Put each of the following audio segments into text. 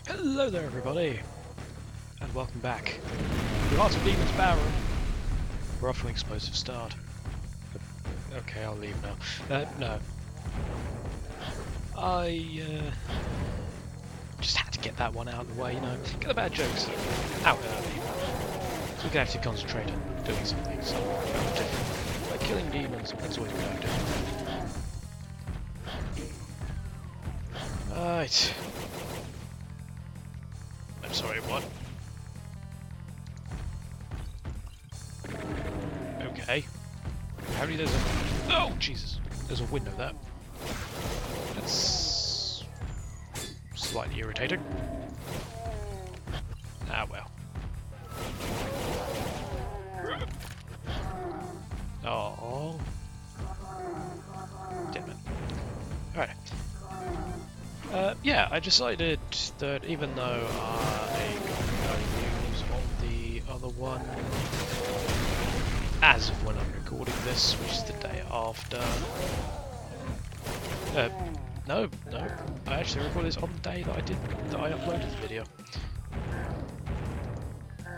Hello there everybody, and welcome back to Hearts of Demons Barrow. We're off to an explosive start. Okay, I'll leave now. No. I just had to get that one out of the way, you know. Get the bad jokes out early. So we can actually concentrate on doing something different. Like killing demons, that's always a good idea. Right. I'm sorry, what? Okay. Apparently there's a... Oh, Jesus! There's a window there. That's... slightly irritating. Ah, well. Oh. Damn it. Alright. Yeah, I decided that even though I got no news on the other one, as of when I'm recording this, which is the day after. No, I actually recorded this on the day that I uploaded the video.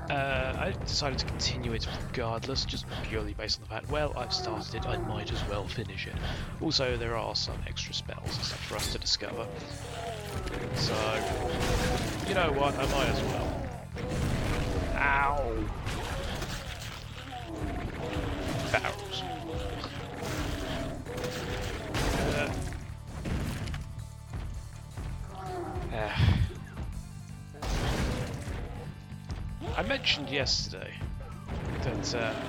I decided to continue it regardless, just purely based on the fact, well, I've started it, I might as well finish it. Also, there are some extra spells and stuff for us to discover. So, you know what, I might as well. Ow! Barrels. I mentioned yesterday that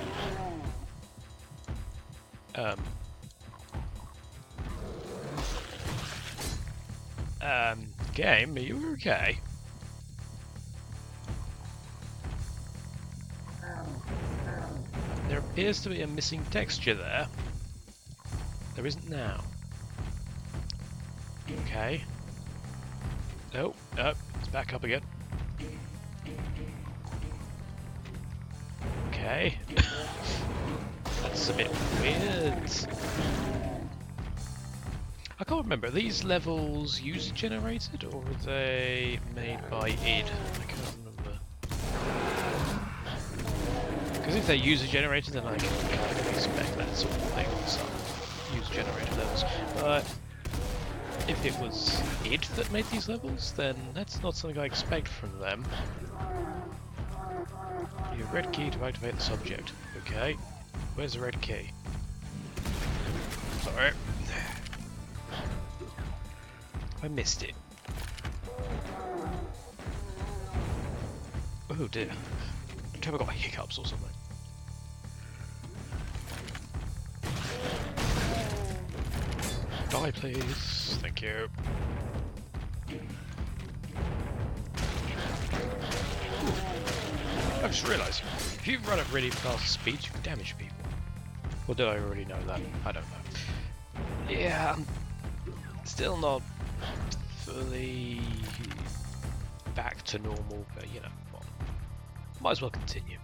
game, are you okay? There appears to be a missing texture there. There isn't now. Okay. Oh, it's back up again. Okay. That's a bit weird. I can't remember, are these levels user generated or are they made by id? I can't remember. Because if they're user generated then I can kind of expect that sort of thing on some user generated levels. But if it was id that made these levels, then that's not something I expect from them. Your red key to activate the subject. Okay. Where's the red key? Sorry. I missed it. Oh dear. I have I got hiccups or something. Die please. Thank you. I just realised, if you run at really fast speeds, you can damage people. Or did I already know that? I don't know. Yeah, I'm still not fully back to normal, but you know, well, might as well continue.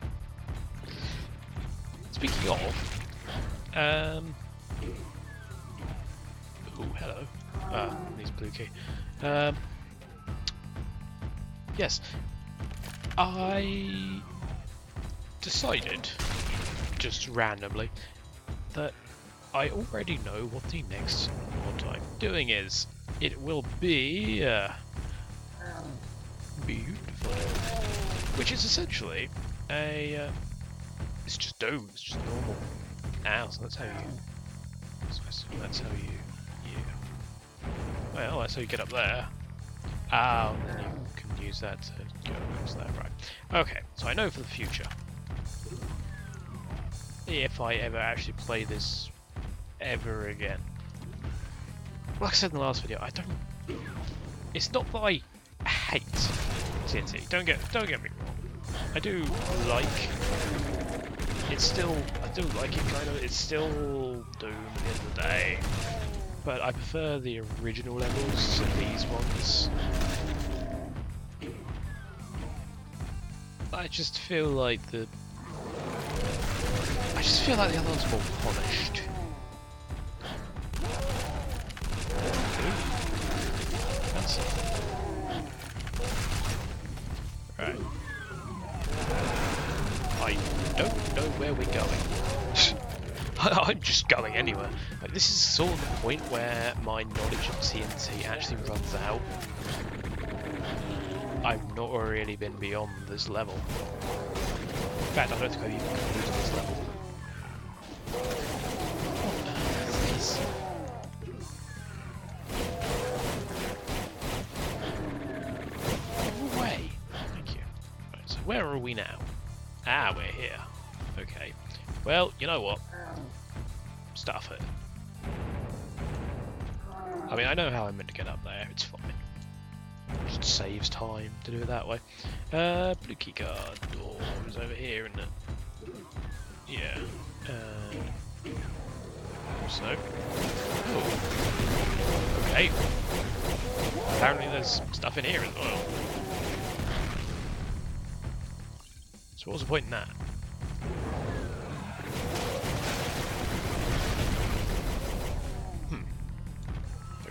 Speaking of, oh, hello. Needs blue key. Yes. I decided, just randomly, that I already know what the next mod I'm doing is. It will be beautiful, which is essentially a it's just dome. It's just normal. Ow, so that's how you. That's how you. Yeah. Well, that's how you get up there. And then you can use that to go across there, right? Okay, so I know for the future, if I ever actually play this ever again. Like I said in the last video, I don't. It's not that I hate TNT. Don't get me wrong. I do like. It's still. I do like it kind of. It's still Doom at the end of the day. But I prefer the original levels to these ones. I just feel like the other one's more polished. That's I'm just going anywhere. Like, this is sort of the point where my knowledge of TNT actually runs out. I've not really been beyond this level. In fact, I don't think I've even completed this level. Go away. Thank you. Right, so where are we now? Ah, we're here. Okay. Well, you know what? Stuff it. I mean, I know how I'm meant to get up there. It's fine. Just saves time to do it that way. Blue key card. Door is over here, isn't it? Yeah. So. Oh. Okay. Apparently there's stuff in here as well. So what was the point in that?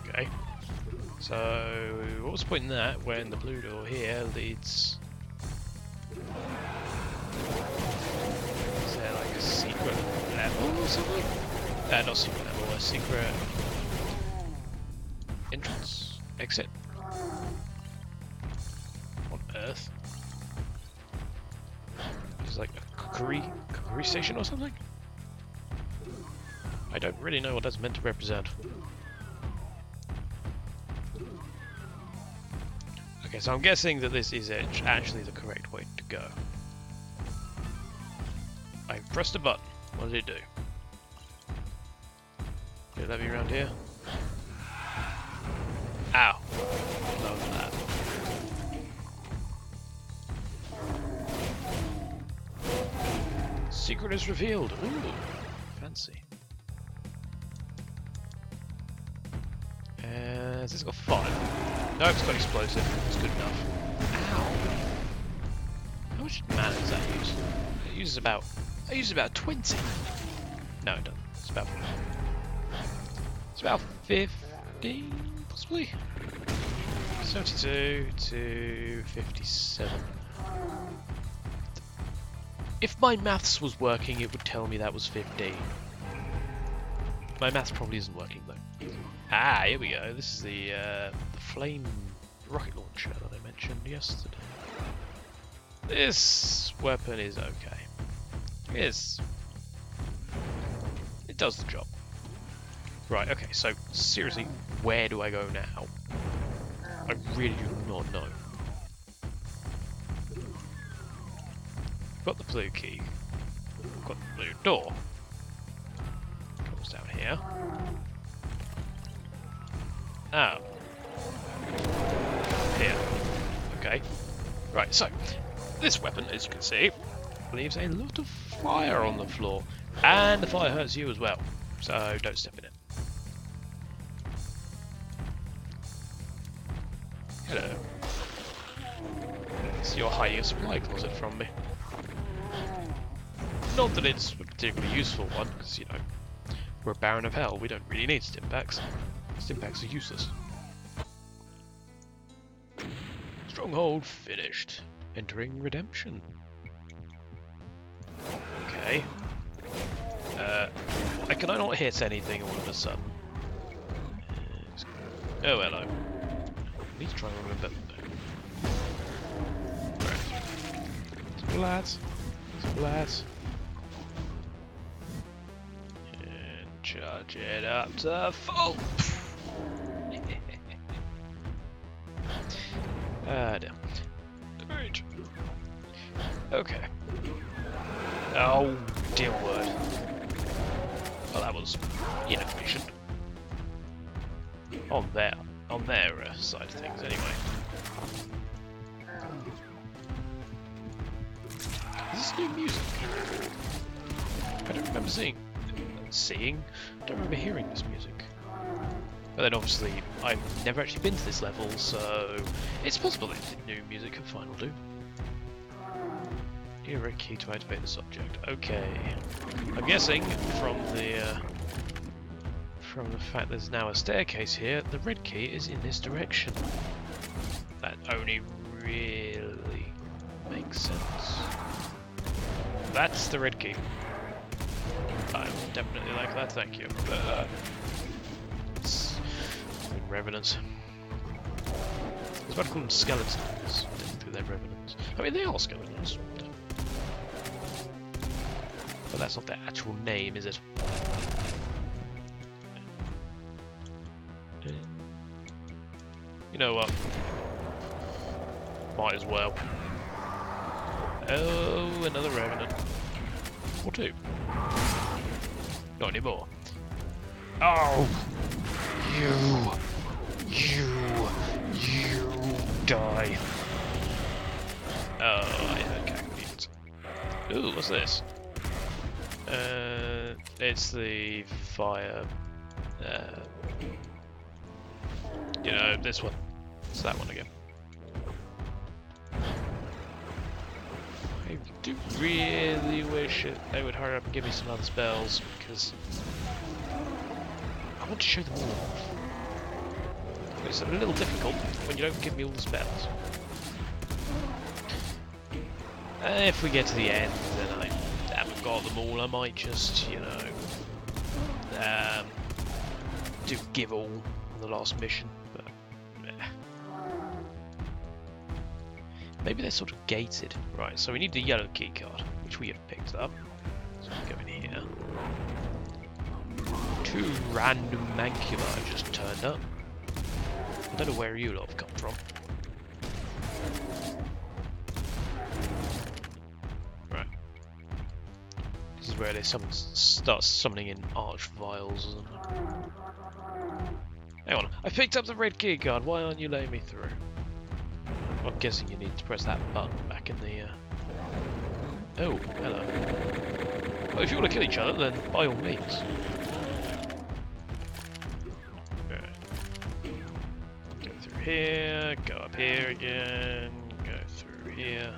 Okay. So what was the point in that when the blue door here leads... Is there like a secret level or something? Not secret level, a secret entrance? Exit? On Earth? Is like a cookery station or something? I don't really know what that's meant to represent. Okay, so I'm guessing that this is actually the correct way to go. I pressed a button. What did it do? Did it let me around here? Ow! Love that. Secret is revealed. Ooh, fancy. Has this got fire? No, it's got explosive. It's good enough. Ow! How much mana does that use? It uses about. It uses about 20. No, it doesn't. It's about. It's about 15, possibly. 72 to 57. If my maths was working, it would tell me that was 15. My maths probably isn't working though. Ah, here we go. This is the flame rocket launcher that I mentioned yesterday. This weapon is okay. It does the job. Right, okay, so seriously, where do I go now? I really do not know. Got the blue key. Got the blue door. Comes down here. Oh. Here. Okay. Right, so, this weapon, as you can see, leaves a lot of fire on the floor. And the fire hurts you as well. So, don't step in it. Hello. So you're hiding a supply closet from me. Not that it's a particularly useful one, because, you know, we're a Baron of Hell, we don't really need stimpaks. Stimpaks are useless. Stronghold finished. Entering redemption. Okay. Why can I not hit anything all of a sudden? Oh, hello. I need to try and remember. Splat. Splat. And charge it up to full. Ah, damn. Right. Okay. Oh, dear word. Well, that was inefficient. On their side of things, anyway. Is this new music? I don't remember seeing. I don't remember hearing this music. But then obviously, I've never actually been to this level, so it's possible that it's new music at Final Doom. Need a red key to activate the subject. Okay. I'm guessing from the fact there's now a staircase here, the red key is in this direction. That only really makes sense. That's the red key. I'm definitely like that, thank you. Revenants. I was about to call them skeletons. Technically they're revenants. I mean, they are skeletons. But that's not their actual name, is it? You know what? Might as well. Oh, another revenant. Or two. Not anymore. Oh! You die. Oh, I heard cack. Ooh, what's this? It's the fire. You know, this one. It's that one again. I do really wish they would hurry up and give me some other spells, because I want to show them all off. It's a little difficult when you don't give me all the spells. If we get to the end and I haven't got them all, I might just, you know, do give all on the last mission. But maybe they're sort of gated. Right, so we need the yellow key card, which we have picked up. So we go in here. 2 random mancula just turned up. I don't know where you lot have come from. Right. This is where they start summoning in archviles or something. Hang on, I picked up the red key card, why aren't you letting me through? I'm guessing you need to press that button back in the... Oh, hello. Well, if you want to kill each other, then by all means. Here, go up here again, go through here.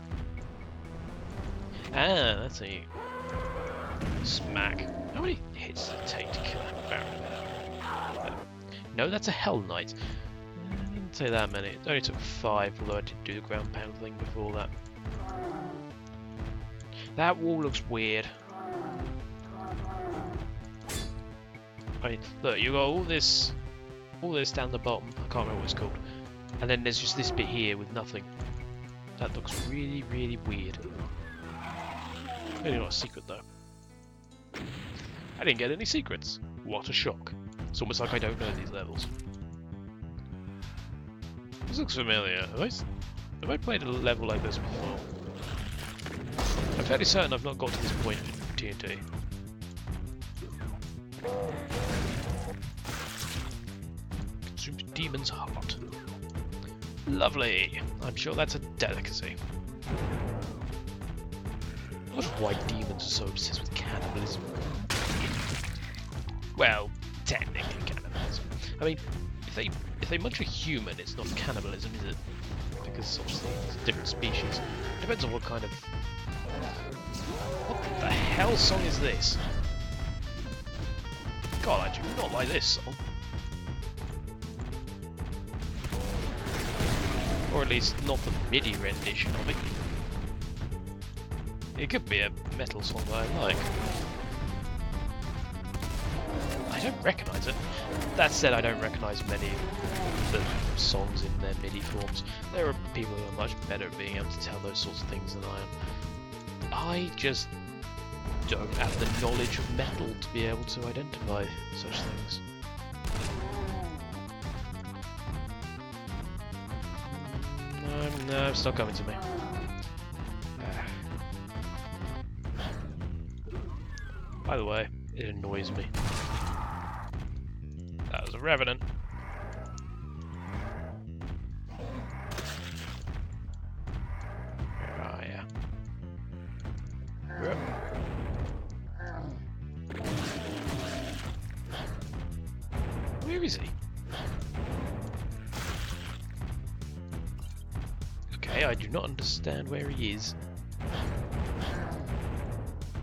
Ah, that's a smack. How many hits does it take to kill that Baron? No, that's a Hell Knight. I didn't say that many. It only took 5, although I did do the ground pound thing before that. That wall looks weird. I mean, look, you got all this down the bottom. I can't remember what it's called. And then there's just this bit here with nothing. That looks really, really weird. Maybe not a secret though. I didn't get any secrets. What a shock. It's almost like I don't know these levels. This looks familiar. Have I played a level like this before? I'm fairly certain I've not got to this point in TNT. Consumes demon's heart. Lovely. I'm sure that's a delicacy. I wonder why demons are so obsessed with cannibalism. Well, technically cannibalism. I mean, if they munch a human, it's not cannibalism, is it? Because obviously it's a different species. Depends on what kind of... What the hell song is this? God, I do not like this song. Or at least not the MIDI rendition of it. It could be a metal song that I like. I don't recognise it. That said, I don't recognise many of the songs in their MIDI forms. There are people who are much better at being able to tell those sorts of things than I am. I just don't have the knowledge of metal to be able to identify such things. No, it's not coming to me. By the way, it annoys me. That was a revenant. Where are ya? Where is he? Okay, I do not understand where he is.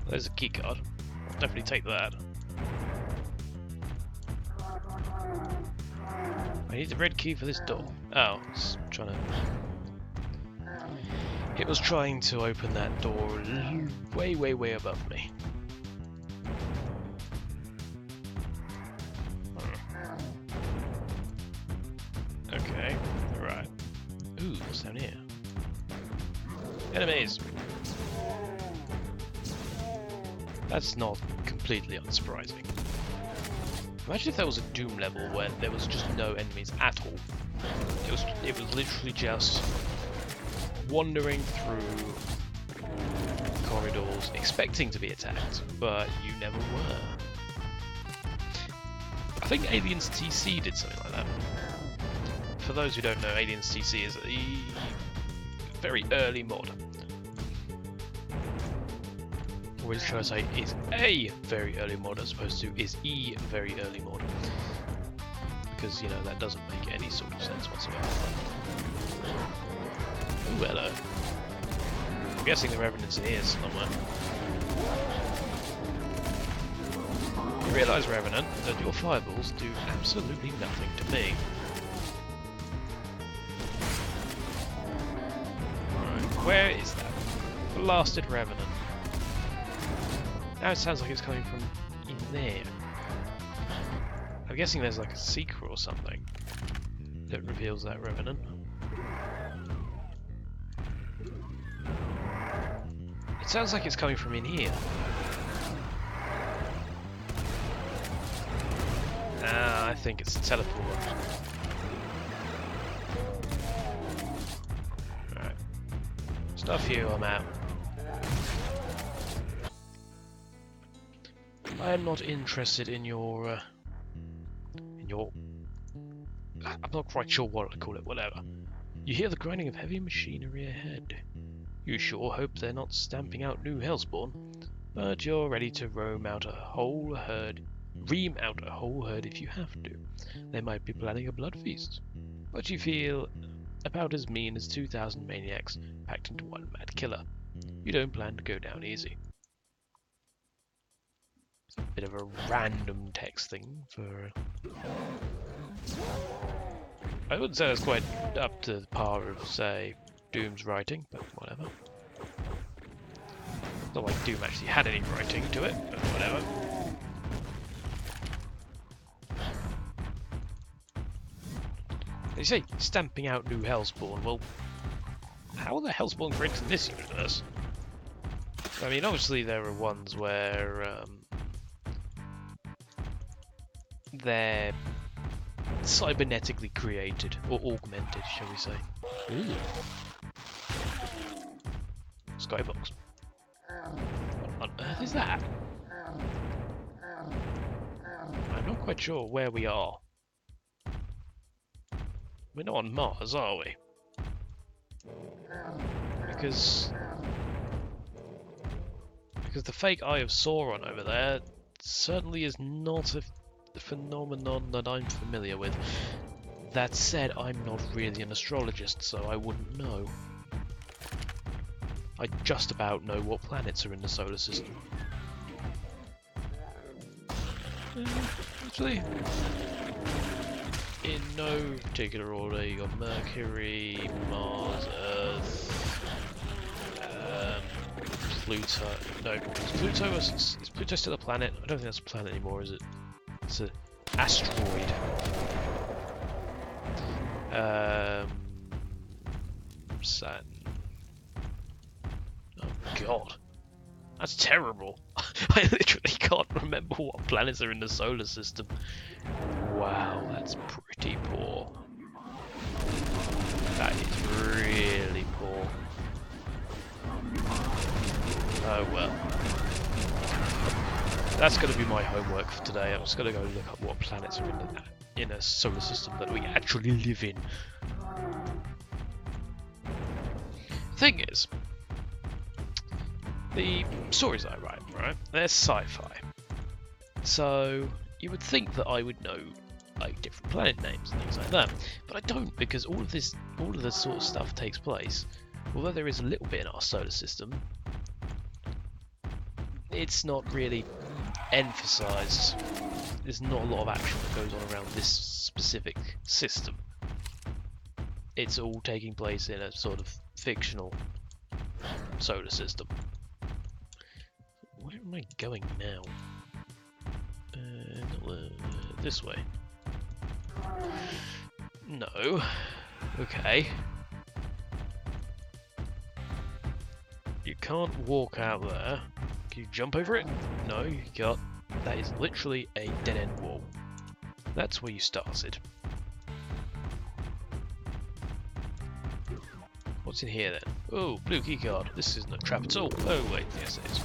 There's a keycard. I'll definitely take that. I need the red key for this door. Oh, it's trying to... It was trying to open that door way, way, way above me. What's down here? Enemies! That's not completely unsurprising. Imagine if there was a Doom level where there was just no enemies at all. It was literally just wandering through corridors expecting to be attacked, but you never were. I think Aliens TC did something like that. For those who don't know, Aliens TC is a very early mod. Or should I say, is a very early mod as opposed to is a very early mod. Because, you know, that doesn't make any sort of sense whatsoever. Ooh, hello. I'm guessing the Revenant's in here somewhere. You realise, Revenant, that your fireballs do absolutely nothing to me. Alright, where is that blasted Revenant? Now it sounds like it's coming from in there. I'm guessing there's like a secret or something that reveals that Revenant. It sounds like it's coming from in here. Ah, I think it's a teleport. Alright. Stuff you, I'm out. I am not interested in your I'm not quite sure what to call it, whatever. You hear the grinding of heavy machinery ahead. You sure hope they're not stamping out new Hellspawn, but you're ready to ream out a whole herd if you have to. They might be planning a blood feast, but you feel about as mean as 2,000 maniacs packed into one mad killer. You don't plan to go down easy. Bit of a random text thing for... I wouldn't say it's quite up to the par of, say, Doom's writing, but whatever. Not like Doom actually had any writing to it, but whatever. You say stamping out new Hellspawn, well, how are the Hellspawn created in this universe? I mean, obviously there are ones where they're cybernetically created, or augmented, shall we say. Ooh. Skybox. What on earth is that? I'm not quite sure where we are. We're not on Mars, are we? Because the fake Eye of Sauron over there certainly is not a phenomenon that I'm familiar with. That said, I'm not really an astrologist, so I wouldn't know. I just about know what planets are in the solar system. Actually, in no particular order, you got Mercury, Mars, Earth, Pluto. No, is Pluto still a planet? I don't think that's a planet anymore, is it? It's an asteroid. Saturn. Oh god. That's terrible. I literally can't remember what planets are in the solar system. Wow, that's pretty poor. That is really poor. Oh well. That's going to be my homework for today. I'm just going to go look up what planets are in a solar system that we actually live in. Thing is, the stories I write, right, they're sci-fi. So you would think that I would know like different planet names and things like that, but I don't, because all of this sort of stuff takes place. Although there is a little bit in our solar system, it's not really emphasized. There's not a lot of action that goes on around this specific system. It's all taking place in a sort of fictional solar system. Where am I going now? This way. No. Okay. You can't walk out there. Can you jump over it? No, you can't. That is literally a dead-end wall. That's where you started. What's in here then? Oh, blue keycard. This isn't a trap at all. Oh wait, yes it is.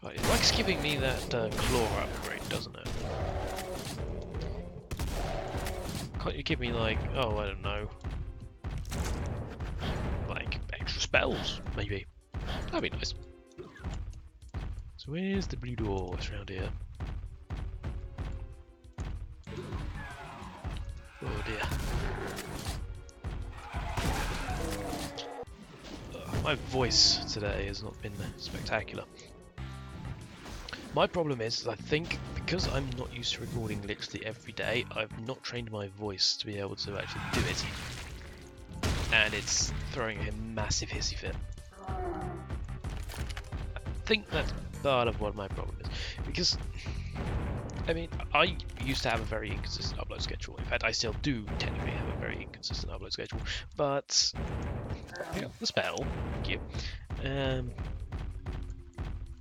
God, it likes giving me that claw upgrade, doesn't it? Can't you give me like, oh I don't know, like extra spells maybe? That'd be nice. So where's the blue door? It's around here. Oh dear. My voice today has not been spectacular. My problem is, I think, because I'm not used to recording literally every day, I've not trained my voice to be able to actually do it. And it's throwing a massive hissy fit. I think that's part of what my problem is. Because, I mean, I used to have a very inconsistent upload schedule. In fact, I still do technically have a very inconsistent upload schedule. But, yeah, the spell, thank you.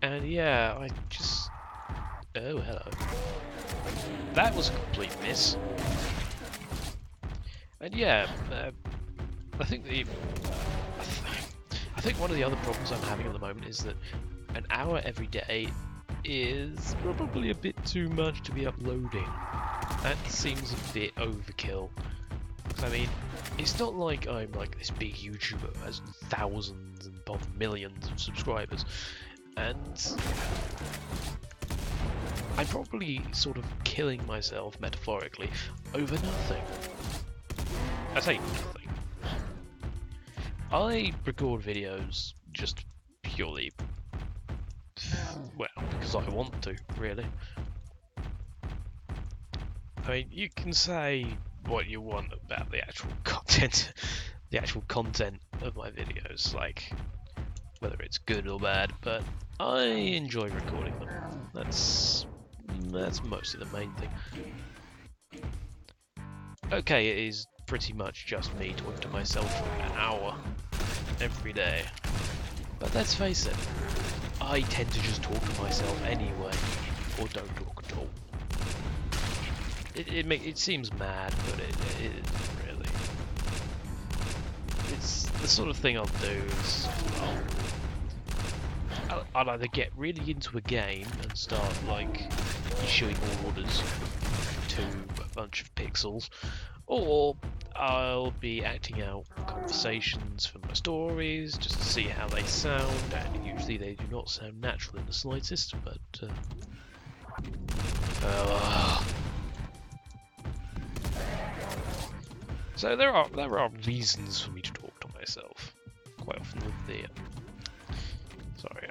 And yeah, I just... Oh, hello. That was a complete miss. And yeah, I think one of the other problems I'm having at the moment is that an hour every day is probably a bit too much to be uploading. That seems a bit overkill. I mean, it's not like I'm like this big YouTuber who has thousands and millions of subscribers. And I'm probably sort of killing myself metaphorically over nothing. I say nothing. I record videos just purely, well, because I want to, really. I mean, you can say what you want about the actual content, of my videos, like whether it's good or bad, but I enjoy recording them. That's mostly the main thing. Okay, it is pretty much just me talking to myself for an hour every day. But let's face it, I tend to just talk to myself anyway, or don't talk at all. It seems mad, but it isn't really. It's the sort of thing I'll do is I'll either get really into a game and start like issuing orders to a bunch of pixels, or I'll be acting out conversations for my stories just to see how they sound, and usually they do not sound natural in the slightest, but so there are reasons for me to talk to myself quite often with the sorry,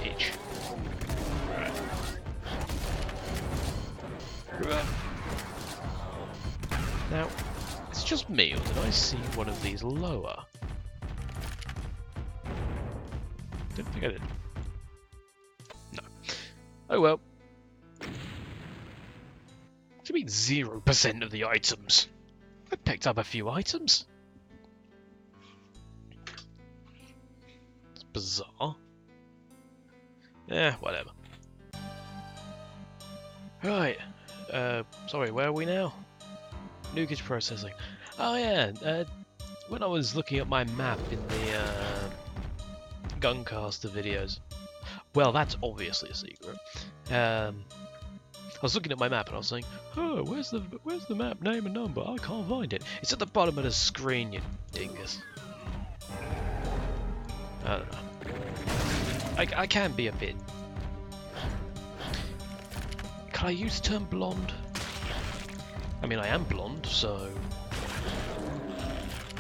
itch. Right. Now, it's just me, or did I see one of these lower? Didn't think I did. No. Oh well. What do you mean 0% of the items? I picked up a few items. It's bizarre. Yeah, whatever. Right. Sorry, where are we now? Nuggage processing. Oh yeah, when I was looking at my map in the Guncaster videos, well, that's obviously a secret. I was looking at my map and I was saying, oh, where's the map name and number? I can't find it. It's at the bottom of the screen, you dingus. I don't know. I can be a bit... Can I use the term blonde? I mean, I am blonde, so...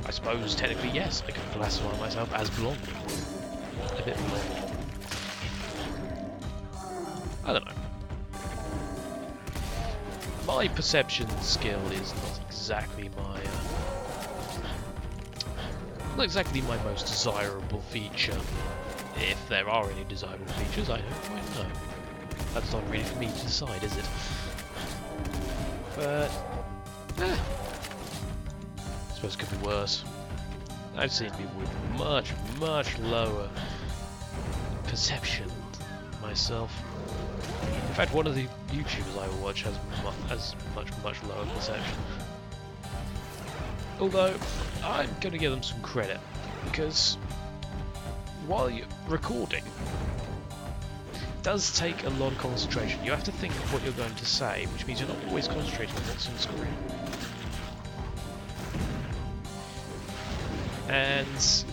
I suppose, technically, yes, I can classify myself as blonde. A bit blonde. I don't know. My perception skill is not exactly my most desirable feature. If there are any desirable features, I don't quite know. That's not really for me to decide, is it? But I suppose it could be worse. I've seen people with much, much lower perception than myself. In fact, one of the YouTubers I watch has much lower perception. Although, I'm going to give them some credit, because while you're recording, it does take a lot of concentration. You have to think of what you're going to say, which means you're not always concentrating on what's on the screen. And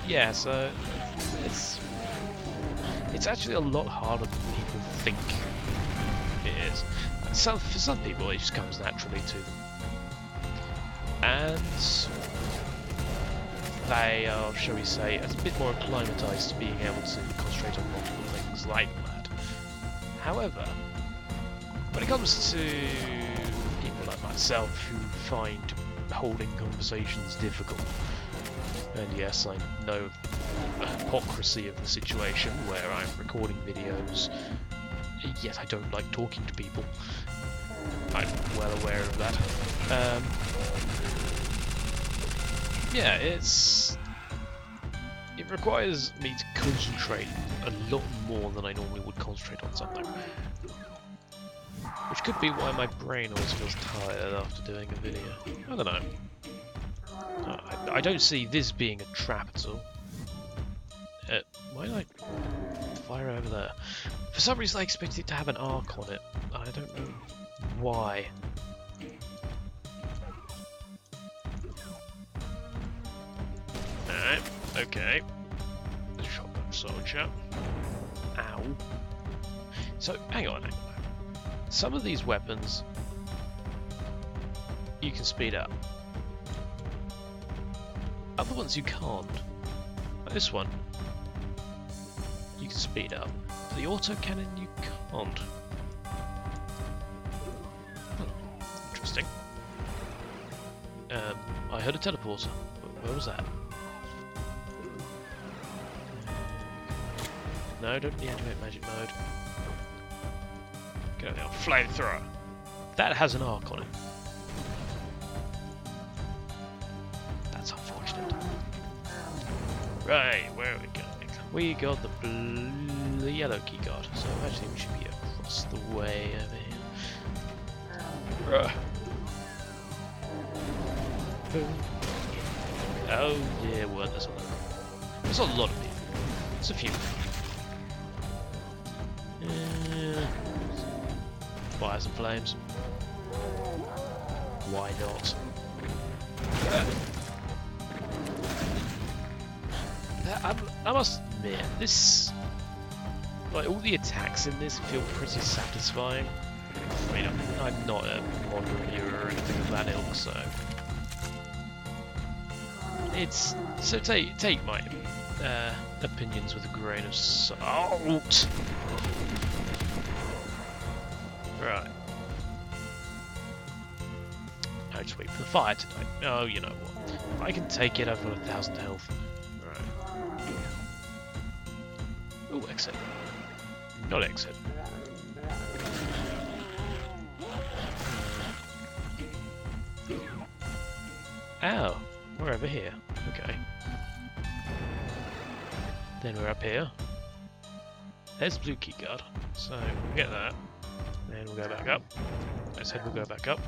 yeah, so it's actually a lot harder than people think it is. For some people, it just comes naturally to them, and they are, shall we say, a bit more acclimatized to being able to concentrate on multiple things like that. However, when it comes to people like myself who find holding conversations difficult, and yes, I know the hypocrisy of the situation where I'm recording videos, yet I don't like talking to people. I'm well aware of that. Yeah, it requires me to concentrate a lot more than I normally would concentrate on something. Which could be why my brain always feels tired after doing a video. I don't know. I don't see this being a trap at all. Why did I fire over there? For some reason I expected it to have an arc on it. I don't know why. Alright, okay. Shotgun soldier. Ow. So, hang on. Some of these weapons you can speed up. Other ones you can't. Like this one, you can speed up. But the autocannon you can't. Interesting. I heard a teleporter. Where was that? No, don't deactivate magic mode. Go now, flamethrower. That has an arc on it. That's unfortunate. Right, where are we going? We got the yellow keycard, so actually we should be across the way over here. Oh yeah, well, there's a lot. There's a lot of people. There's a few. Fires and flames. Why not? I must admit, this, like, all the attacks in this feel pretty satisfying. I mean, I'm not a mod reviewer or anything of that ilk, so it's, so take my opinions with a grain of salt. Right. I just wait for the fire to die. Oh, you know what? I can take it. I've got 1,000 health. Right. Ooh, exit. Not exit. Oh, we're over here. Okay. Then we're up here. There's blue keycard. So we'll get that. Then we'll go back up. I said we'll go back up.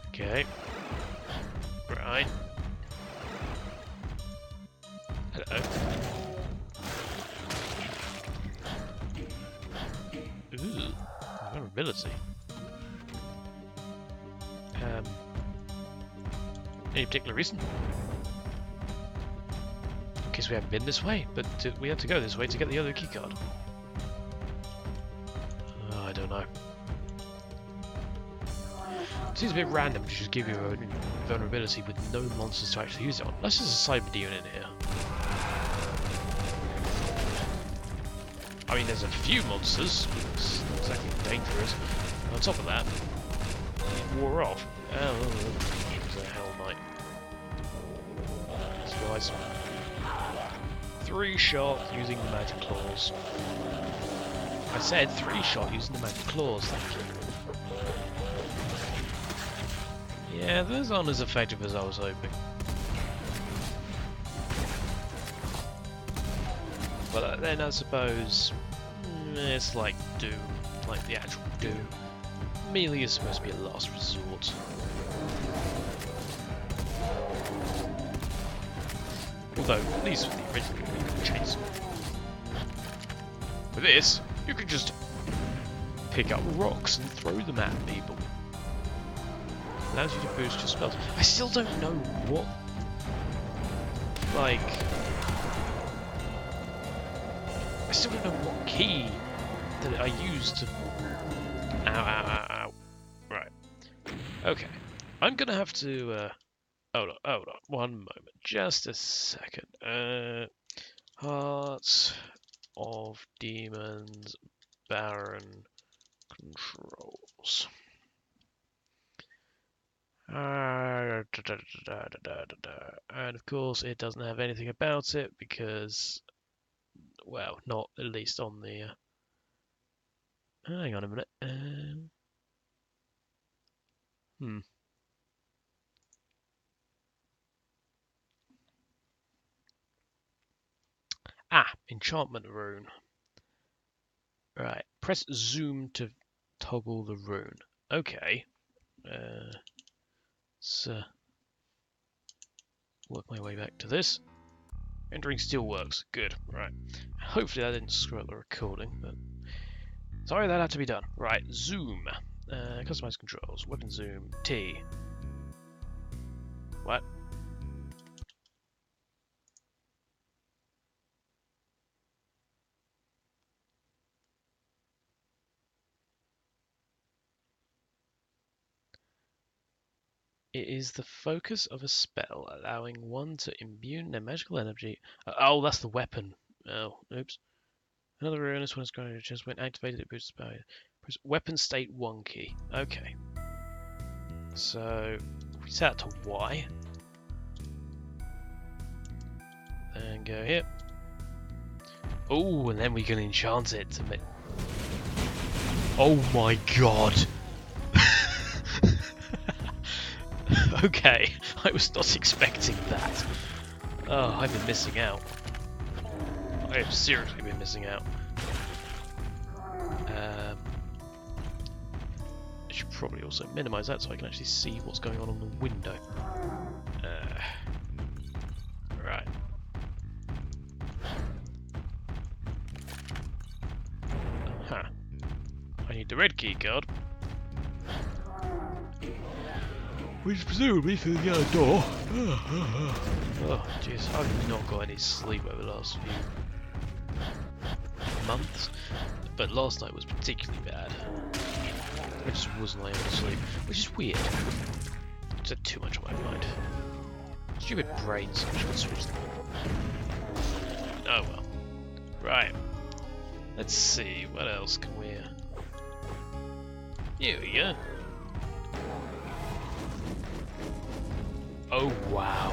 Okay. Right. Hello. Ooh, vulnerability. Any particular reason? In case we haven't been this way, but we have to go this way to get the other keycard. Oh, I don't know. It seems a bit random to just give you a vulnerability with no monsters to actually use it on. Unless there's a cyber demon in here. I mean, there's a few monsters. It's not exactly dangerous. And on top of that, it wore off. Oh, it was a Hell Knight. These guys. 3-shot using the magic claws. I said 3-shot using the magic claws, thank you. Yeah, those aren't as effective as I was hoping. But then I suppose it's like Doom, like the actual Doom. Melee is supposed to be a last resort. Although, at least with the original, you can chase. With this, you can just pick up rocks and throw them at people. Allows you to boost your spells. I still don't know what, like, I still don't know what key that I used to. Ow, ow, ow, ow. Right. Okay. I'm gonna have to. Hold on. One moment. Just a second. Hearts of Demons Baron controls. And of course, it doesn't have anything about it because, well, not at least on the. Hang on a minute. Enchantment rune. Right. Press zoom to toggle the rune. Okay. So work my way back to this. Entering still works. Good. Right. Hopefully that didn't screw up the recording, but sorry that had to be done. Right. Zoom. Customize controls. Weapon zoom. T. What? It is the focus of a spell, allowing one to imbue their magical energy. Oh, that's the weapon. Oh, oops. Another rune. This one is going to just when activated, it boosts power. Press weapon state 1 key. Okay. So we set that to Y. And go here. Oh, and then we can enchant it to make. Oh my god! Okay, I was not expecting that. Oh, I've been missing out. I have seriously been missing out. I should probably also minimize that so I can actually see what's going on the window. Right. Huh. I need the red key card. Which is presumably through the other door. Oh, jeez, I've not got any sleep over the last few months, but last night was particularly bad. I just wasn't able to sleep, which is weird. I just had too much on my mind. Stupid brains, I should switch them. Oh well. Right. Let's see, what else can we... Here we go. Oh wow.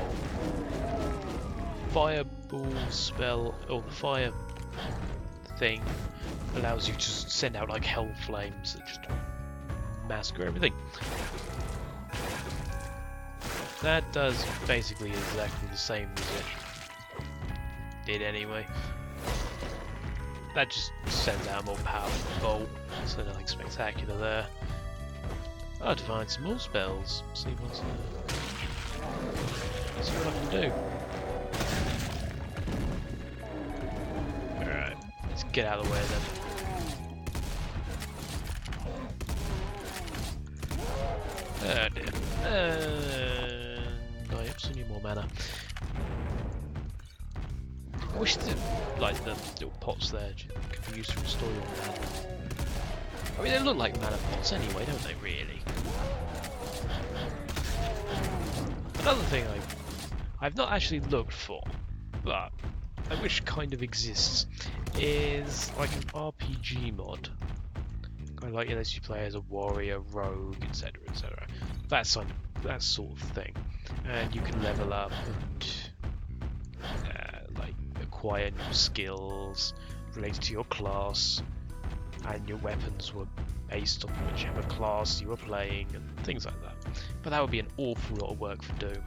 Fireball spell, or the fire thing, allows you to send out like hell flames that just massacre everything. That does basically exactly the same as it did anyway. That just sends out a more powerful bolt, so nothing spectacular there. I'll have to find some more spells, see what's that's what I can do. Alright, let's get out of the way then. Oh dear. I also need more mana. I wish the little pots there could be used to restore your mana. I mean, they look like mana pots anyway, don't they, really? Another thing I've not actually looked for, but I wish kind of exists, is like an RPG mod. Kind of like it lets you play as a warrior, rogue, etc., etc. That sort of thing, and you can level up and like acquire new skills related to your class, and your weapons will based on whichever class you were playing and things like that. But that would be an awful lot of work for Doom.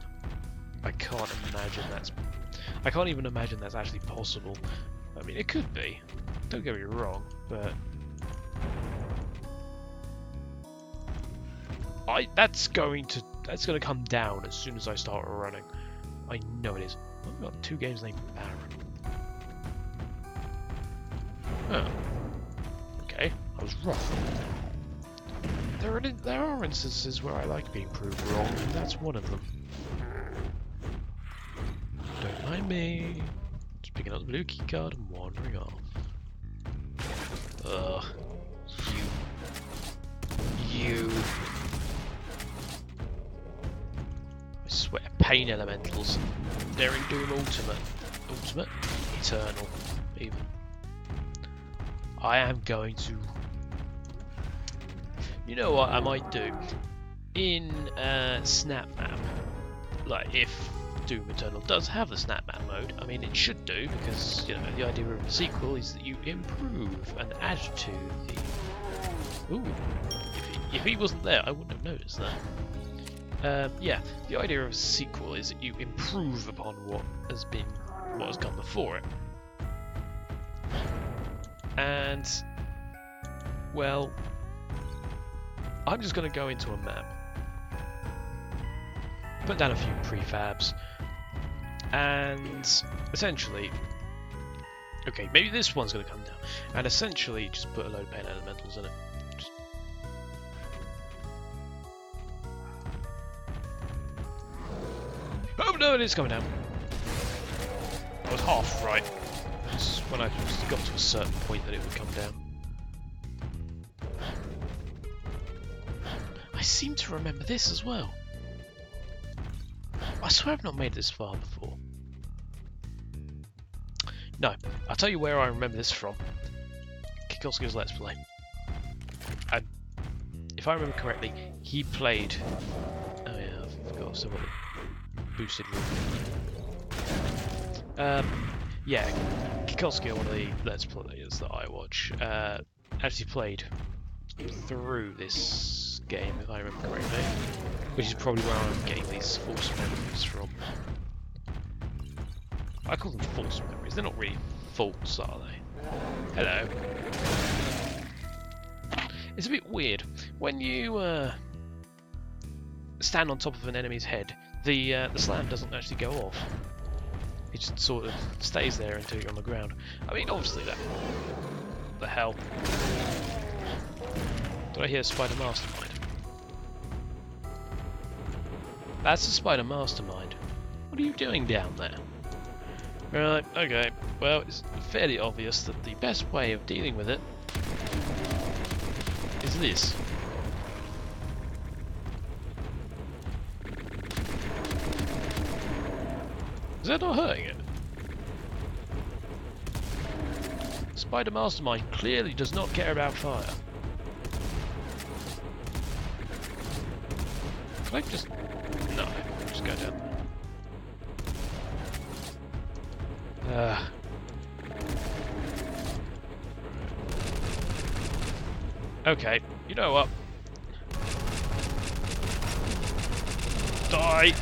I can't even imagine that's actually possible. I mean, it could be. Don't get me wrong, but that's going to come down as soon as I start running. I know it is. I've got 2 games named Baron. Oh. Okay, I was wrong. There are instances where I like being proved wrong, and that's one of them. Don't mind me. Just picking up the blue key card and wandering off. Ugh. You. I swear, pain elementals. Daring Doom Ultimate? Eternal, even. I am going to... You know what I might do? In Snap Map, like if Doom Eternal does have the Snap Map mode, I mean it should do, because you know the idea of a sequel is that you improve and add to the... Ooh, if he wasn't there I wouldn't have noticed that. Yeah, the idea of a sequel is that you improve upon what has gone before it. And, well, I'm just going to go into a map, put down a few prefabs, and essentially, okay, maybe this one's going to come down, and essentially just put a load of pain elementals in it. Oh no, it is coming down. I was half right. It's when I got to a certain point that it would come down. I seem to remember this as well. I swear I've not made this far before. No, I'll tell you where I remember this from. Kikoski's Let's Play. And if I remember correctly, he played... Oh yeah, I forgot, so what... Boosted room. Yeah, Kikoski, one of the Let's Players that I watch, actually played through this game, if I remember correctly, which is probably where I'm getting these false memories from. I call them false memories, they're not really false, are they? Hello. It's a bit weird, when you stand on top of an enemy's head, the slam doesn't actually go off. It just sort of stays there until you're on the ground. I mean, obviously that... The hell? Did I hear Spider Mastermind? That's a Spider Mastermind. What are you doing down there? Right, okay. Well, it's fairly obvious that the best way of dealing with it is this. Is that not hurting it? Spider Mastermind clearly does not care about fire. Can I just... No, just go down there. Okay, you know what? Die!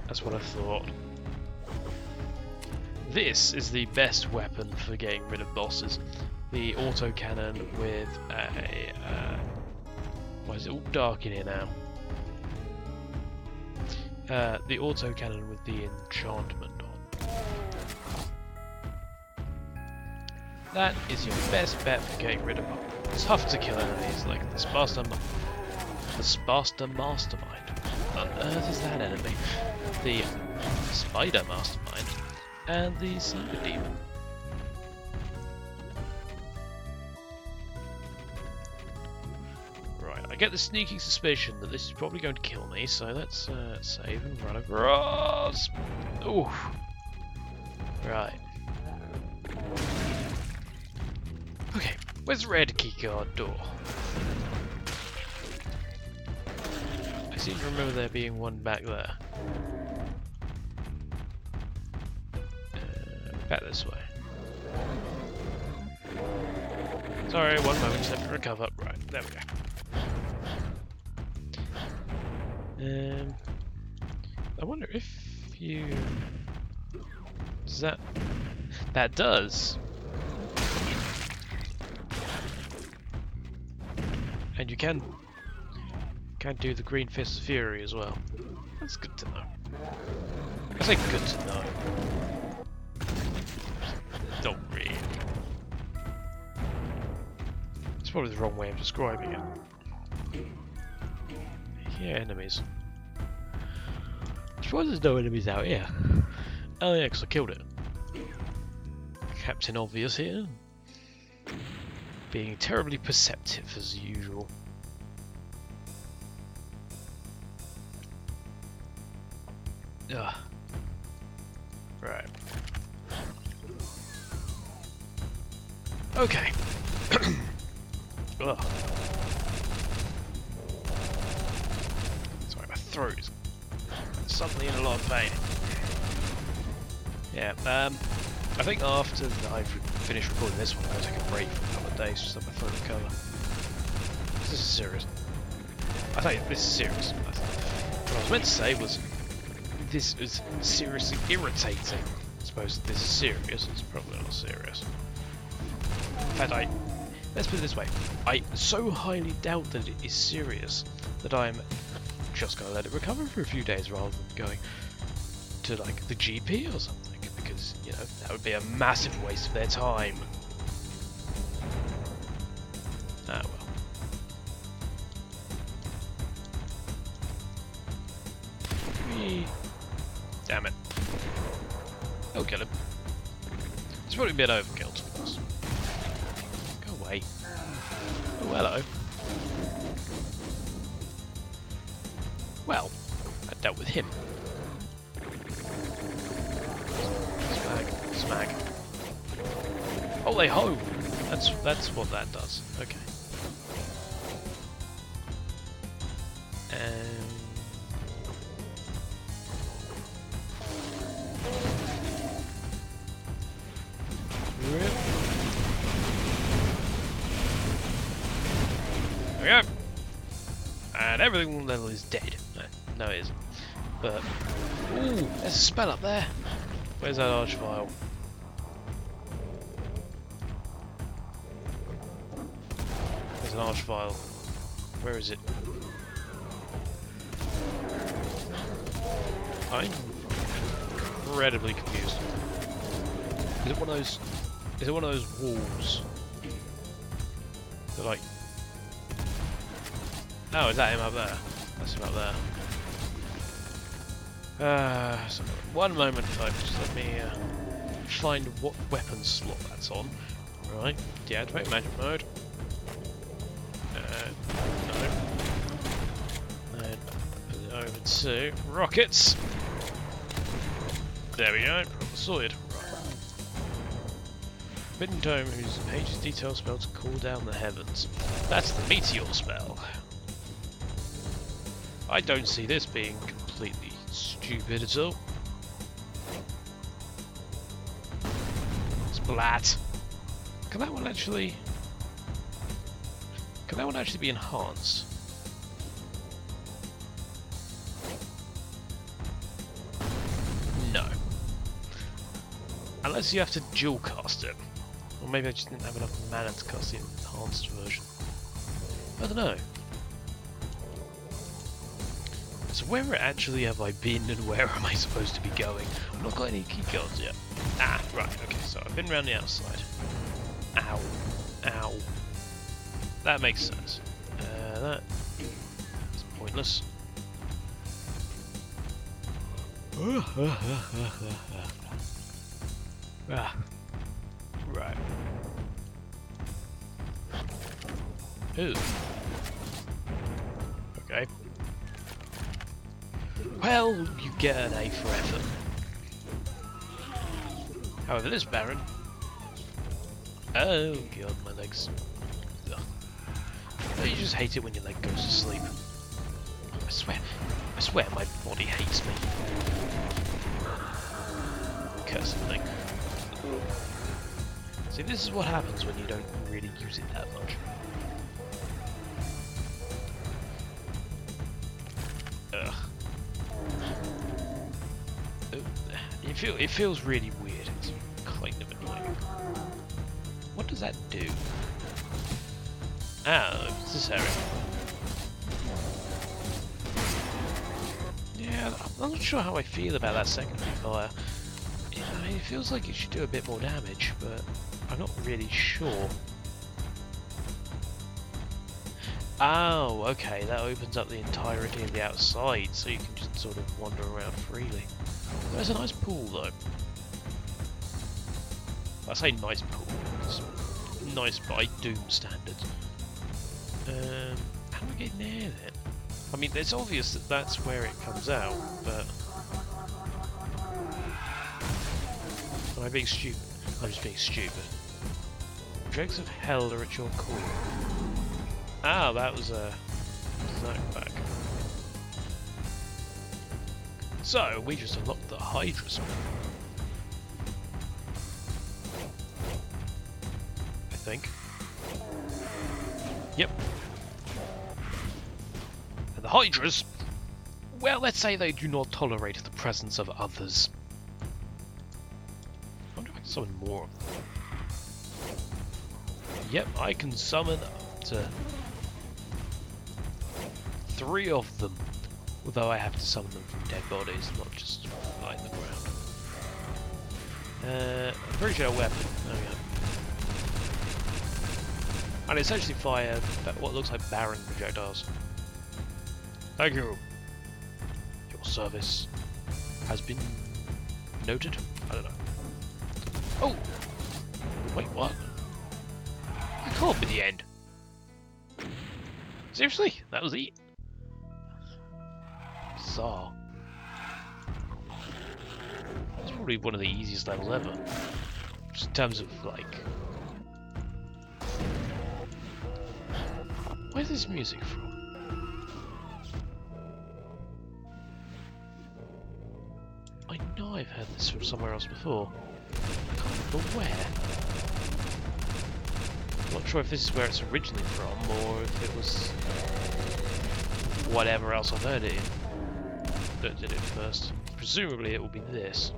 That's what I thought. This is the best weapon for getting rid of bosses. The autocannon with a... why is it all dark in here now? The autocannon with the enchantment on. That is your best bet for getting rid of tough to kill enemies like the Sparta Mastermind. What on earth is that enemy? The Spider Mastermind. And the Cyber Demon. Right, I get the sneaking suspicion that this is probably going to kill me, so let's save and run across. Ooh. Right. Okay, where's the red keycard door? I seem to remember there being one back there. Back this way. Sorry, one moment, just let me recover. Right. There we go. I wonder if you... Does that... That does! And you can do the Green Fist of Fury as well. That's good to know. I say good to know. Not really. It's probably the wrong way of describing it. Yeah, enemies. I suppose there's no enemies out here. Oh yeah, because I killed it. Captain Obvious here. Being terribly perceptive as usual. Ugh. Right. Okay. Ugh. Sorry, my throat is suddenly in a lot of pain. Yeah, I think after I've finished recording this one, I'll take a break for a couple of days just to let my phone recover. This is serious. I tell you, this is serious. What I was meant to say was, this is seriously irritating. I suppose this is serious, it's probably not serious. In fact, let's put it this way, I so highly doubt that it is serious that I'm just going to let it recover for a few days rather than going to like the GP or something, because, you know, that would be a massive waste of their time. Ah well. Damn it. Oh, kill him. It's probably a bit overkill, to be honest. Go away. Oh, hello. Well, I dealt with him. Smag. Oh, they ho! That's what that does. Okay. There we go. And everything on level is dead. No, it isn't. But ooh, there's a spell up there. Where's that archvile? There's an archvile. Where is it? I'm incredibly confused. Is it one of those? Is it one of those walls? They're like. Oh, is that him up there? That's him up there. So one moment, folks. Just let me find what weapon slot that's on. Right, deactivate magic mode. No. Then put it over to rockets. There we go. Problem sorted. Right. Forbidden Dome, whose page's detail spell to cool down the heavens. That's the meteor spell. I don't see this being completely stupid at all. Splat. Can that one actually be enhanced? No. Unless you have to dual cast it. Or maybe I just didn't have enough mana to cast the enhanced version. I don't know. So where actually have I been and where am I supposed to be going? I've not got any key cards yet. Ah, right, okay, so I've been around the outside. Ow. Ow. That makes sense. That's pointless. Ah. Right. Ooh. Okay. Well, you get an A for effort. However, this Baron... Oh god, my legs... Ugh. You just hate it when your leg goes to sleep. I swear my body hates me. Cursed thing. See, this is what happens when you don't really use it that much. it feels really weird. It's kind of annoying. What does that do? Ah, it's this area. Yeah, I'm not sure how I feel about that secondary fire. I mean, it feels like it should do a bit more damage, but I'm not really sure. Oh, okay, that opens up the entirety of the outside, so you can just sort of wander around freely. There's a nice pool, though. I say nice pool. It's nice by Doom standards. How do I get near it? I mean, it's obvious that that's where it comes out, but... Am I being stupid? I'm just being stupid. Dregs of Hell are at your call. Ah, that was a knockback. So, we just unlocked the Hydra spell. I think. Yep. And the Hydras, well, let's say they do not tolerate the presence of others. I wonder if I can summon more of them. Yep, I can summon up to 3 of them. Although I have to summon them from dead bodies, not just lying on the ground. I'm pretty sure a weapon. There we go. And essentially fire what looks like barren projectiles. Thank you. Your service has been noted. I don't know. Oh! Wait, what? That can't be the end. Seriously? That was it? Bizarre. It's probably one of the easiest levels ever. Just in terms of, like... Where's this music from? I know I've heard this from somewhere else before. I can't remember where. I'm not sure if this is where it's originally from, or if it was whatever else I've heard it in that did it first. Presumably it will be this.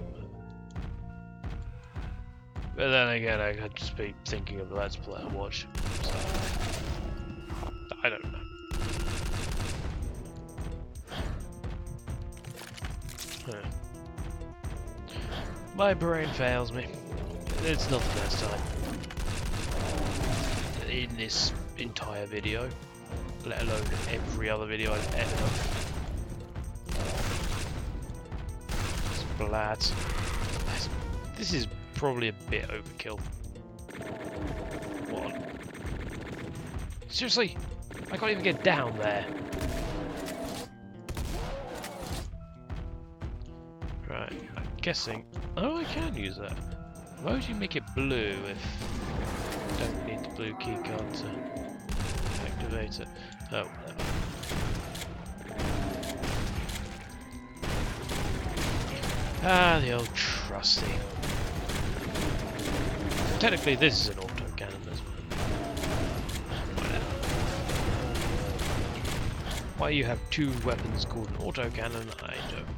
But then again, I could just be thinking of the Let's Play I watch. So I don't know. Huh. My brain fails me. It's not the first time. In this entire video, let alone every other video I've ever done. Splat. This is probably a bit overkill. What? Seriously? I can't even get down there. Right, I'm guessing... Oh, I can use that. Why would you make it blue if you don't need the blue keycard to activate it? Oh, whatever. Ah, the old trusty. Technically, this is an autocannon as well. Whatever. Why you have 2 weapons called an autocannon, I don't know.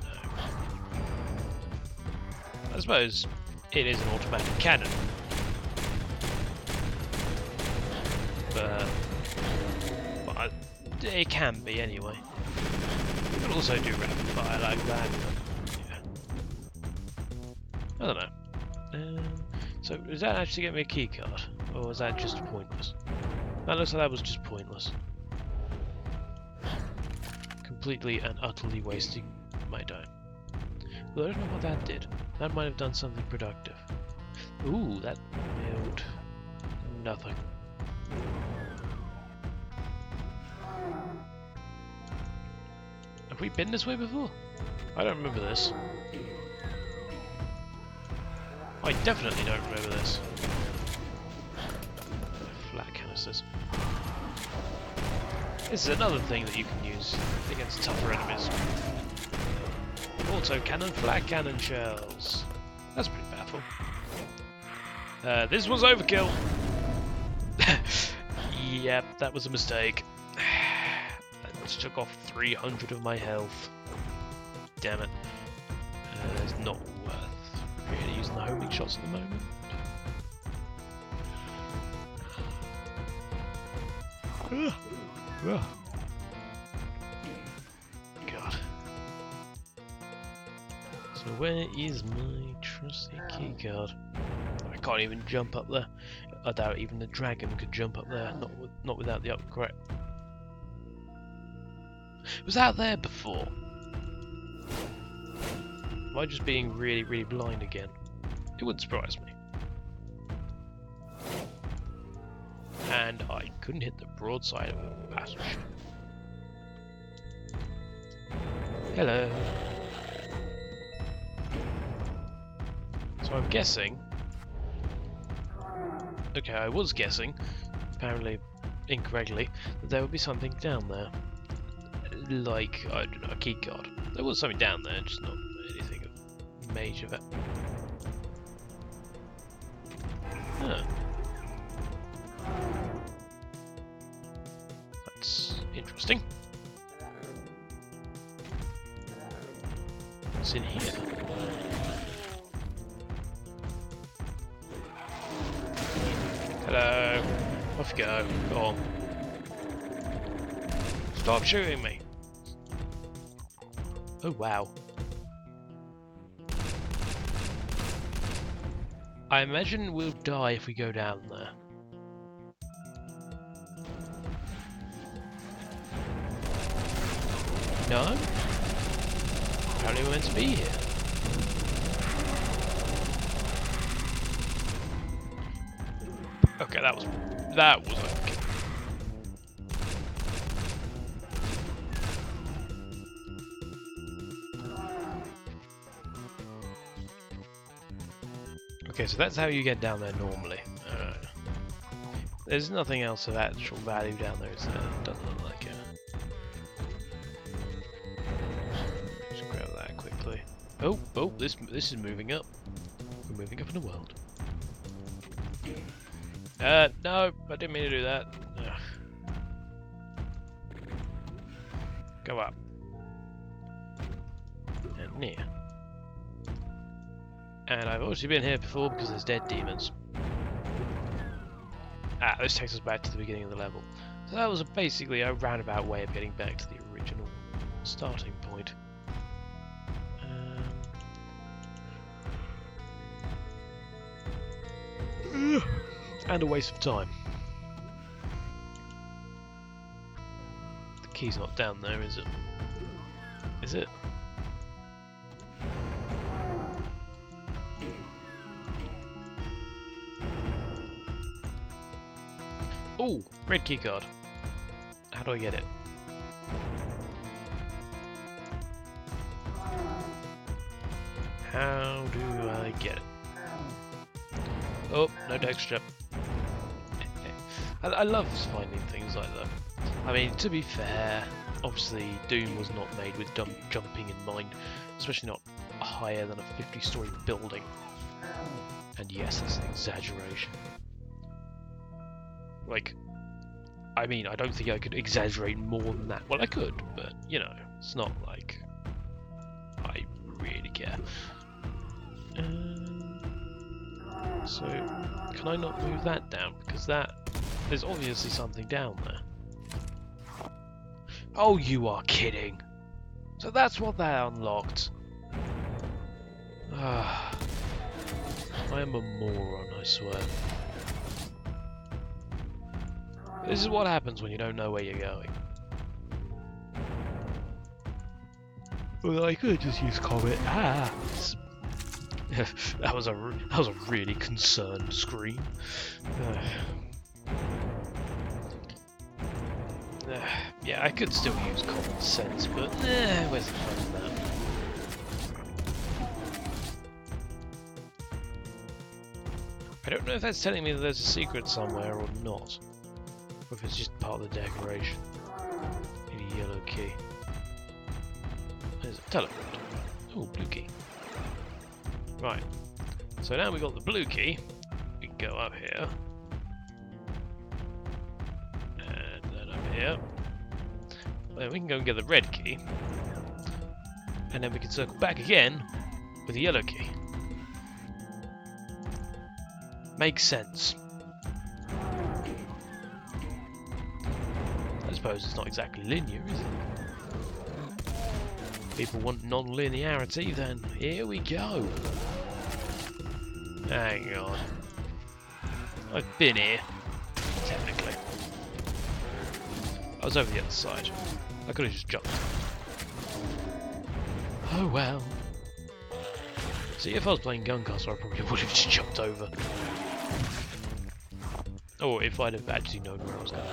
I suppose it is an automatic cannon. But it can be anyway. You can also do rapid fire like that. Yeah. I don't know. So, does that actually get me a keycard? Or was that just pointless? That looks like that was just pointless. Completely and utterly wasting my time. Well, I don't know what that did. That might have done something productive. Ooh, that failed. Nothing. Have we been this way before? I don't remember this. I definitely don't remember this. Flat canisters. This is another thing that you can use against tougher enemies. Autocannon flat cannon shells. That's pretty powerful. This was overkill. Yep, that was a mistake. That just took off 300 of my health. Damn it. It's not worth really using the homing shots at the moment. God. So where is my trusty keycard? I can't even jump up there. I doubt even the dragon could jump up there, not without the upgrade. It was out there before. Am I just being really, really blind again? It wouldn't surprise me. And I couldn't hit the broadside of a passage. Hello. So I'm guessing... Okay, I was guessing, apparently incorrectly, that there would be something down there. Like, I don't know, a keycard. There was something down there, just not anything of major value. Huh. That's interesting. What's in here? Hello. Off you go. Go on. Stop shooting me. Oh wow. I imagine we'll die if we go down there. No? Apparently we're meant to be here. Okay, that was okay. Okay, so that's how you get down there normally. Alright. There's nothing else of actual value down there, is there? It doesn't look like it. Just grab that quickly. Oh, this is moving up. We're moving up in the world. No, I didn't mean to do that. Ugh. Go up. And near. And I've obviously been here before because there's dead demons. Ah, this takes us back to the beginning of the level. So that was basically a roundabout way of getting back to the original starting point. And a waste of time. The key's not down there, is it? Is it? Oh, red keycard. How do I get it? How do I get it? Oh, no texture. I love finding things like that. I mean, to be fair, obviously Doom was not made with jumping in mind, especially not higher than a 50-story building. And yes, that's an exaggeration. Like, I mean, I don't think I could exaggerate more than that. Well, I could, but, you know, it's not like I really care. So, can I not move that down? Because there's obviously something down there. Oh, you are kidding! So that's what that unlocked. Ah, I am a moron, I swear. This is what happens when you don't know where you're going. Well, I could just use Comet. Ah! that was a really concerned scream. Yeah, I could still use common sense, but where's the fun in that? I don't know if that's telling me that there's a secret somewhere or not, or if it's just part of the decoration. Maybe a yellow key. There's a teleport. Oh, blue key. Right. So now we've got the blue key. We can go up here. And then up here. Then we can go and get the red key. And then we can circle back again with the yellow key. Makes sense. I suppose it's not exactly linear, is it? People want non-linearity, then here we go. Hang on. I've been here, technically. I was over the other side. I could have just jumped. Oh well. See, if I was playing Guncaster, I probably would have just jumped over. Or if I'd have actually known where I was going.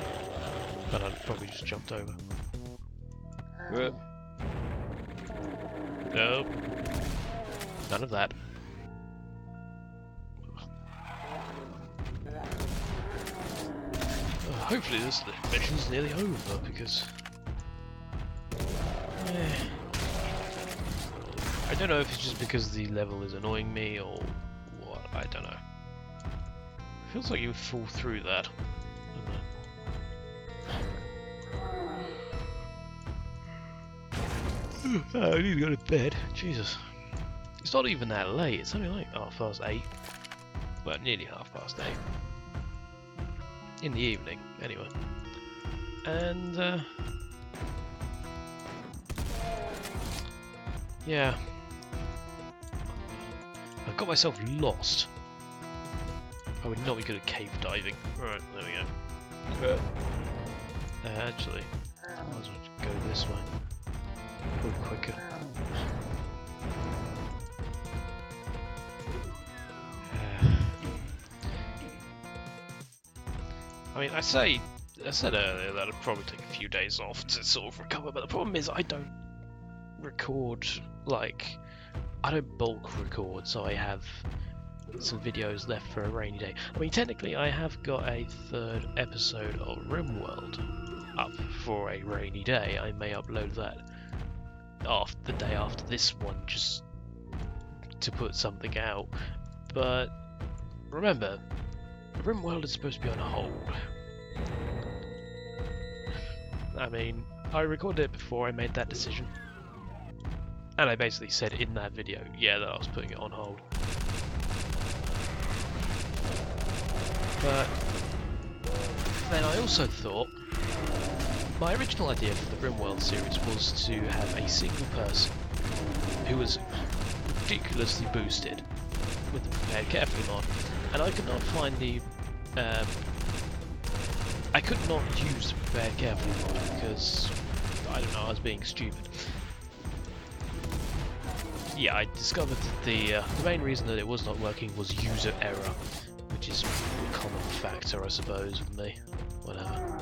But I'd probably just jumped over. Nope. None of that. Hopefully this mission's nearly over, because... I don't know if it's just because the level is annoying me or what, I don't know. Feels like you would fall through that. Oh, I need to go to bed. Jesus. It's not even that late, it's only like 8:30. Well, nearly 8:30. In the evening, anyway. And, yeah. I got myself lost. I would not be good at cave diving. Right, there we go. Actually, I might as well just go this way. Go quicker. I mean, I said earlier that I'd probably take a few days off to sort of recover, but the problem is I don't record, like, I don't bulk record, so I have some videos left for a rainy day. I mean, technically I have got a 3rd episode of RimWorld up for a rainy day. I may upload that the day after this one, just to put something out. But remember, RimWorld is supposed to be on hold. I mean, I recorded it before I made that decision. And I basically said in that video, yeah, that I was putting it on hold. But then I also thought, my original idea for the RimWorld series was to have a single person who was ridiculously boosted with the Prepared Carefully mod, and I could not find the I could not use the Prepared Carefully mod because, I don't know, I was being stupid. Yeah, I discovered that the main reason that it was not working was user error, which is a common factor, I suppose, with me. Whatever.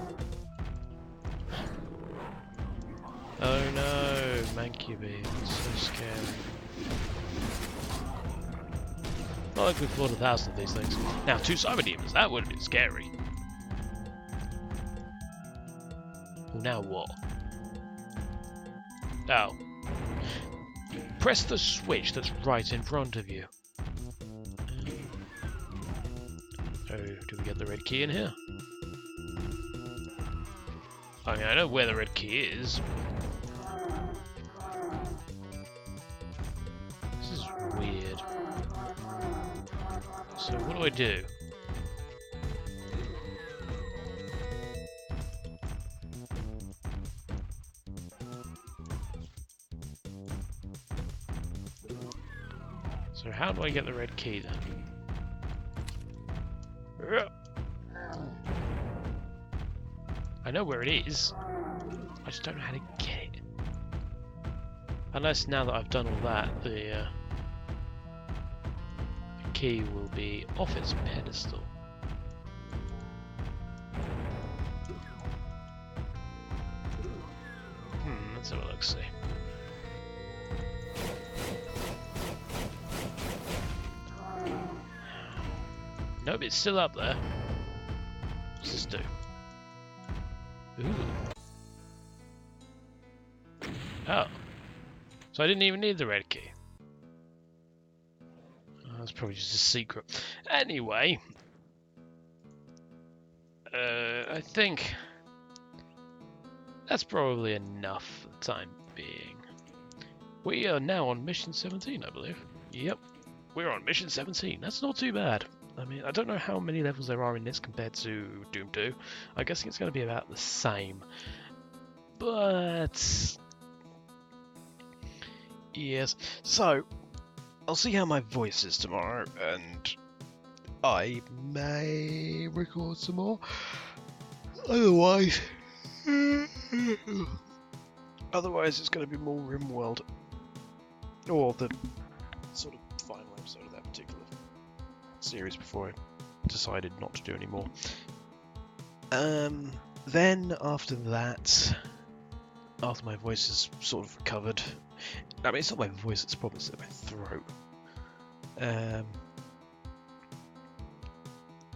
Oh no, Mancubi, it's so scary. Not like we've fought 1,000 of these things. Now, 2 cyber demons, that would have been scary. Well, now what? Oh. Press the switch that's right in front of you. So, do we get the red key in here? I mean, I know where the red key is. This is weird. So, what do I do? So how do I get the red key then? I know where it is. I just don't know how to get it. Unless now that I've done all that, the key will be off its pedestal. Let's have a look, see. Nope, it's still up there. What's this do? Ooh. Oh. So I didn't even need the red key. Oh, that's probably just a secret. Anyway. I think that's probably enough for the time being. We are now on mission 17, I believe. Yep. We're on mission 17. That's not too bad. I mean, I don't know how many levels there are in this compared to Doom 2. I'm guessing it's going to be about the same. But... yes. So, I'll see how my voice is tomorrow, and I may record some more. Otherwise... otherwise it's going to be more RimWorld. Or the sort of final episode of that particular series before I decided not to do any more. Then after that, after my voice is sort of recovered, I mean, it's not my voice, it's probably my throat.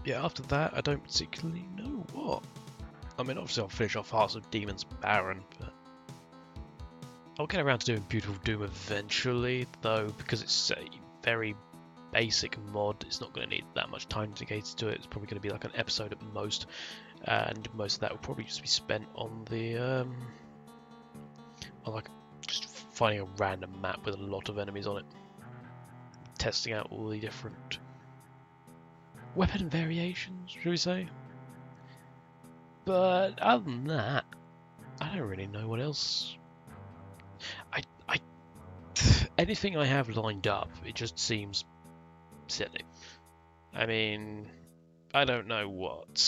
Yeah, after that, I don't particularly know what. I mean, obviously I'll finish off Hearts of Demons Baron, but I'll get around to doing Beautiful Doom eventually, though, because it's a very basic mod, it's not going to need that much time dedicated to it. It's probably going to be like an episode at most, and most of that will probably just be spent on the, on like just finding a random map with a lot of enemies on it, testing out all the different weapon variations, should we say? But other than that, I don't really know what else. Anything I have lined up, it just seems silly. I mean, I don't know what.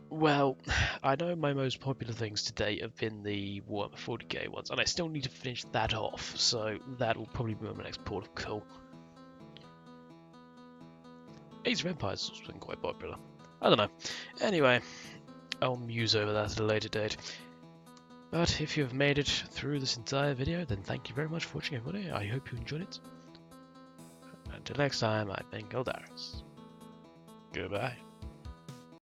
Well, I know my most popular things to date have been the Warhammer 40k ones, and I still need to finish that off, so that will probably be my next port of call. Age of Empires has been quite popular. I don't know. Anyway, I'll muse over that at a later date. But if you have made it through this entire video, then thank you very much for watching, everybody. I hope you enjoyed it. Until next time, I've been Caldaris. Goodbye.